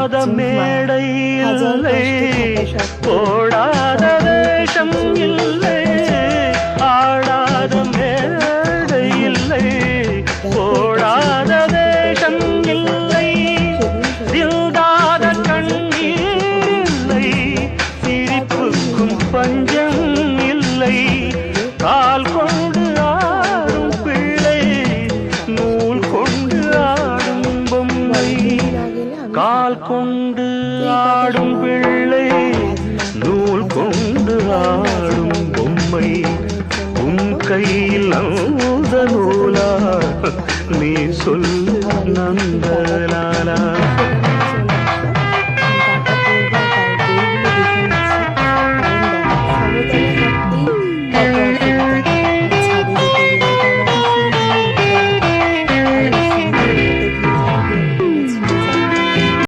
போடாத மேடை இல்லை, போடாத வேஷம் இல்லை, ஆடாத மேடை இல்லை, போடாத வேஷம் இல்லை, சிந்தாத கண்ணீர் இல்லை, சிரிப்புக்கும் பஞ்சம் இல்லை, கால் கொண்டு ஆடும் பிள்ளை, நூல் கொண்டு ஆடும் பொம்மை, கால் கொண்டு ஆடும் பிள்ளை, நூல் கொண்டு ஆடும் பொம்மை, உன் கையில் அந்த நூலா நீ சொல்லு நந்தலாலா.